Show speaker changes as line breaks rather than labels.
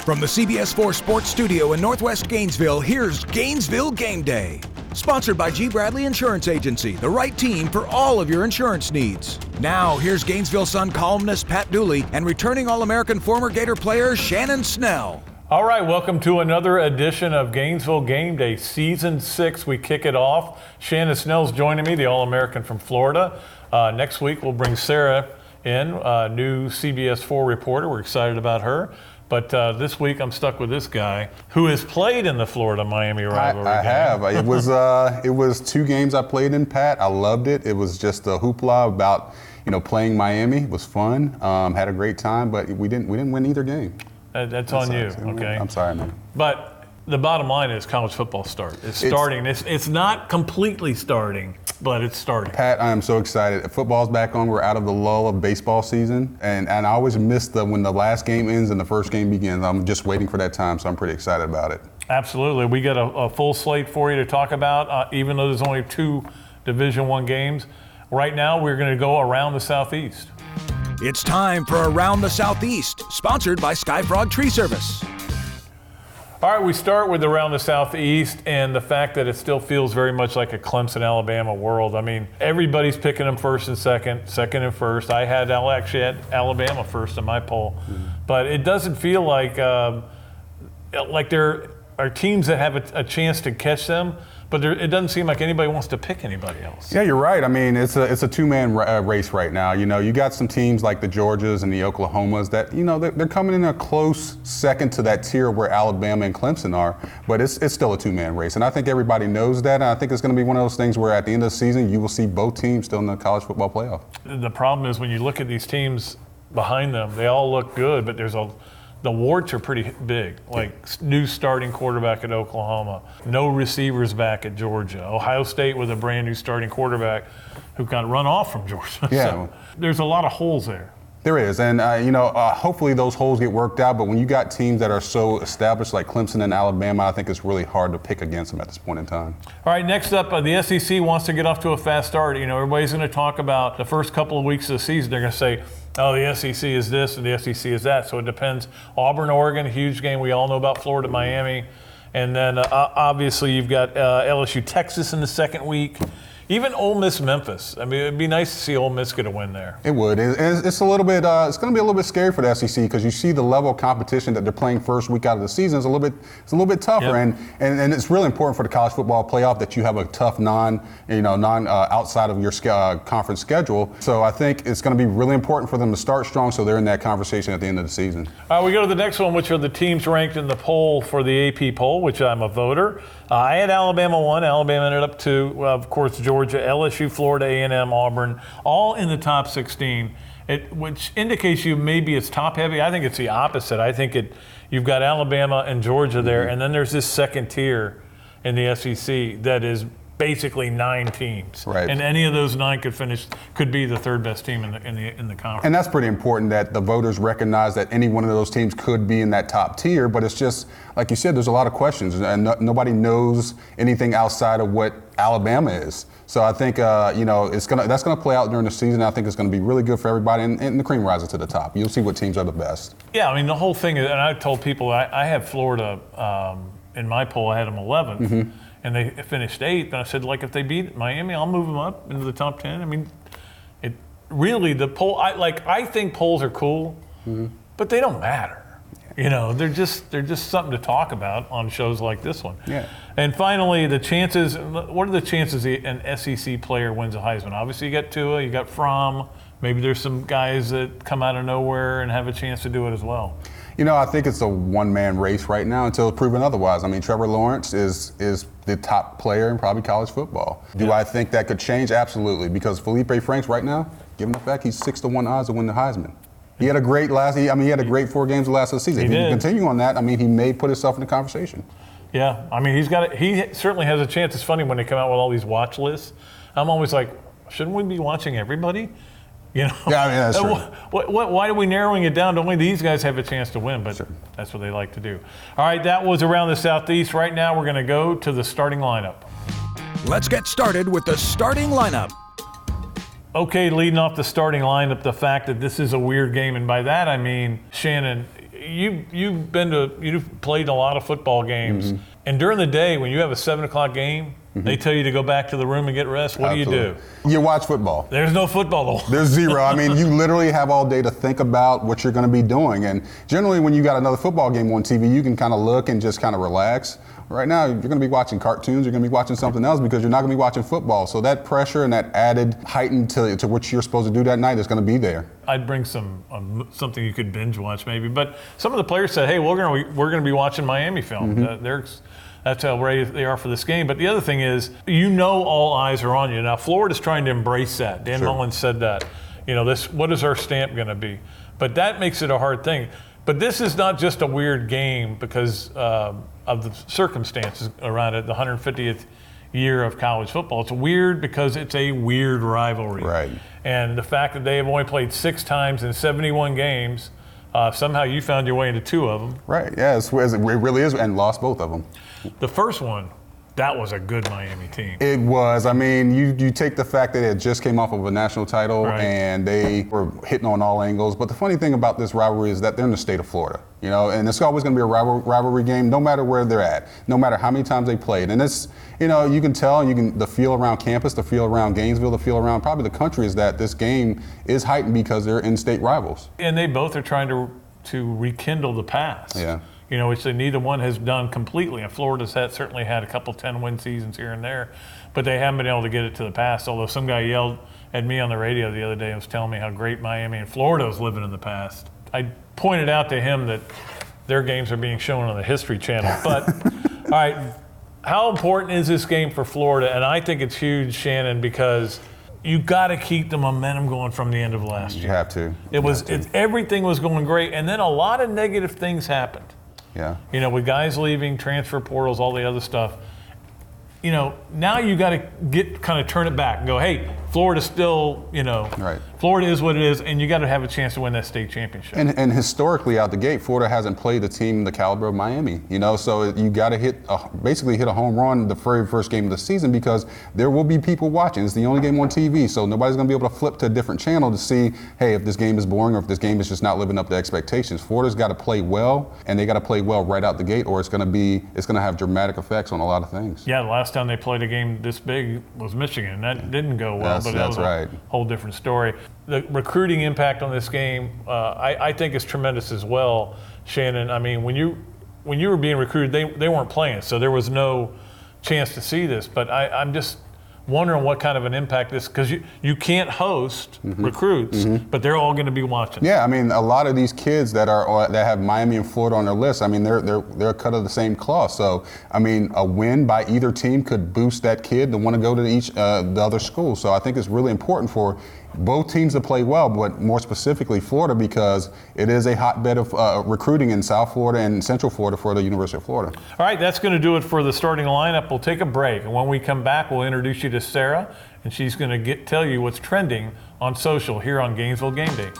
From the CBS4 Sports Studio in Northwest Gainesville, here's Gainesville Game Day. Sponsored by G. Bradley Insurance Agency, the right team for all of your insurance needs. Now, here's Gainesville Sun columnist Pat Dooley and returning All-American former Gator player Shannon Snell.
All right, welcome to another edition of Gainesville Game Day, Season 6. We kick it off. Shannon Snell's joining me, the All-American from Florida. Next week, we'll bring Sarah in, new CBS4 reporter. We're excited about her. But this week, I'm stuck with this guy who has played in the Florida-Miami rivalry.
I have. It was 2 games I played in, Pat. I loved it. It was just a hoopla about, playing Miami. It was fun. Had a great time, but we didn't win either game.
That's on you, okay?
I'm sorry, man.
But the bottom line is college football It's starting. It's not completely starting, but it's starting.
Pat, I am so excited. Football's back on. We're out of the lull of baseball season. And I always miss when the last game ends and the first game begins. I'm just waiting for that time, so I'm pretty excited about it.
Absolutely. We got a full slate for you to talk about, even though there's only 2 Division I games. Right now, we're going to go around the Southeast.
It's time for Around the Southeast, sponsored by Skyfrog Tree Service.
All right, we start with Around the Southeast and the fact that it still feels very much like a Clemson-Alabama world. I mean, everybody's picking them first and second and first. I actually had Alabama first in my poll. But it doesn't feel like there are teams that have a chance to catch them, but it doesn't seem like anybody wants to pick anybody else.
Yeah, you're right. I mean, it's a two-man race right now. You got some teams like the Georgias and the Oklahomas that, they're coming in a close second to that tier where Alabama and Clemson are, but it's still a two-man race. And I think everybody knows that. And I think it's going to be one of those things where at the end of the season, you will see both teams still in the college football playoff.
The problem is when you look at these teams behind them, they all look good, but the warts are pretty big, like new starting quarterback at Oklahoma, no receivers back at Georgia, Ohio State with a brand new starting quarterback who got run off from Georgia.
Yeah.
So there's a lot of holes there.
There is, and hopefully those holes get worked out, but when you got teams that are so established like Clemson and Alabama, I think it's really hard to pick against them at this point in time.
All right, next up, the SEC wants to get off to a fast start. Everybody's going to talk about the first couple of weeks of the season. They're going to say, oh, the SEC is this and the SEC is that. So it depends. Auburn, Oregon, a huge game. We all know about Florida, Miami. And then obviously you've got LSU, Texas in the second week. Even Ole Miss, Memphis. I mean, it'd be nice to see Ole Miss get a win there.
It would. It's a little bit. It's going to be a little bit scary for the SEC because you see the level of competition that they're playing first week out of the season is a little bit tougher,
yep.
and it's really important for the college football playoff that you have a tough non outside of your conference schedule. So I think it's going to be really important for them to start strong so they're in that conversation at the end of the season.
All right, we go to the next one, which are the teams ranked in the poll for the AP poll, which I'm a voter. I had Alabama 1. Alabama ended up 2. Of course, Georgia, LSU, Florida, A&M, Auburn, all in the top 16, which indicates maybe it's top heavy. I think it's the opposite. I think you've got Alabama and Georgia there, and then there's this second tier in the SEC that is basically 9 teams,
right?
And any of those 9 could be the third best team in the conference.
And that's pretty important that the voters recognize that any one of those teams could be in that top tier. But it's just like you said, there's a lot of questions, and nobody knows anything outside of what Alabama is. So I think that's gonna play out during the season. I think it's going to be really good for everybody, and the cream rises to the top. You'll see what teams are the best.
Yeah, I mean the whole thing is, and I told people I have Florida in my poll. I had them 11th. Mm-hmm. And they finished 8th, and I said, if they beat Miami, I'll move them up into the top 10. I mean, the poll. I think polls are cool, mm-hmm. but they don't matter. They're just something to talk about on shows like this one.
Yeah.
And finally, the chances. What are the chances an SEC player wins a Heisman? Obviously, you got Tua, you got Fromm. Maybe there's some guys that come out of nowhere and have a chance to do it as well.
I think it's a one-man race right now until proven otherwise. I mean, Trevor Lawrence is the top player in probably college football. Do I think that could change? Absolutely, because Felipe Franks right now, given the fact he's 6-1 odds to win the Heisman. He had a great he had a great 4 games the last of the season. If he can continue on that, he may put himself in the conversation.
Yeah, he certainly has a chance. It's funny when they come out with all these watch lists. I'm always like, shouldn't we be watching everybody?
Yeah, that's true.
Why are we narrowing it down to only these guys have a chance to win? But That's what they like to do. All right, that was Around the Southeast. Right now, we're going to go to the starting lineup.
Let's get started with the starting lineup.
Okay, leading off the starting lineup, the fact that this is a weird game, and by that I mean, Shannon, you've played a lot of football games, and during the day when you have a 7 o'clock game, they tell you to go back to the room and get rest. What do you do?
You watch football.
There's no football though.
There's zero. I mean, you literally have all day to think about what you're going to be doing. And generally, when you got another football game on TV, you can kind of look and just kind of relax. Right now, you're going to be watching cartoons. You're going to be watching something else because you're not going to be watching football. So that pressure and that added heightened to what you're supposed to do that night is going to be there.
I'd bring something you could binge watch maybe. But some of the players said, "Hey, we're going to be watching Miami film." That's how ready they are for this game. But the other thing is, all eyes are on you. Now, Florida's trying to embrace that. Dan Mullen said that. What is our stamp going to be? But that makes it a hard thing. But this is not just a weird game because of the circumstances around it, the 150th year of college football. It's weird because it's a weird rivalry.
Right.
And the fact that they have only played 6 times in 71 games, somehow you found your way into 2 of them.
Right, yeah, it really is, and lost both of them.
The first one, that was a good Miami team.
It was. I mean, you take the fact that it just came off of a national title and they were hitting on all angles. But the funny thing about this rivalry is that they're in the state of Florida, and it's always going to be a rivalry game no matter where they're at, no matter how many times they played. And it's, you can tell, the feel around campus, the feel around Gainesville, the feel around probably the country is that this game is heightened because they're in-state rivals.
And they both are trying to rekindle the past.
Yeah.
Which neither one has done completely. And Florida's certainly had a couple 10-win seasons here and there, but they haven't been able to get it to the past. Although some guy yelled at me on the radio the other day and was telling me how great Miami and Florida was living in the past. I pointed out to him that their games are being shown on the History Channel. But, all right, how important is this game for Florida? And I think it's huge, Shannon, because you got to keep the momentum going from the end of last year.
You have to.
Everything was going great, and then a lot of negative things happened.
Yeah.
With guys leaving, transfer portals, all the other stuff. Now you got to kind of turn it back and go, hey, Florida's still,
right.
Florida is what it is, and you got to have a chance to win that state championship.
And historically out the gate, Florida hasn't played a team the caliber of Miami, so you got to basically hit a home run the very first game of the season because there will be people watching. It's the only game on TV, so nobody's going to be able to flip to a different channel to see, hey, if this game is boring or if this game is just not living up to expectations. Florida's got to play well, and they got to play well right out the gate, or it's going to have dramatic effects on a lot of things.
Yeah, the last time they played a game this big was Michigan. That didn't go well, but that was a whole different story. The recruiting impact on this game, I think is tremendous as well, Shannon. I mean, when you were being recruited, they weren't playing, so there was no chance to see this. But I'm just wondering what kind of an impact this, because you can't host recruits, but they're all going to be watching.
Yeah, I mean, a lot of these kids that have Miami and Florida on their list, I mean, they're cut of the same cloth. So, I mean, a win by either team could boost that kid to want to go to the other school. So I think it's really important for both teams to play well, but more specifically Florida, because it is a hotbed of recruiting in South Florida and Central Florida for the University of Florida.
All right, that's going to do it for the starting lineup. We'll take a break, and when we come back, we'll introduce you to Sarah, and she's going to tell you what's trending on social here on Gainesville Game Day.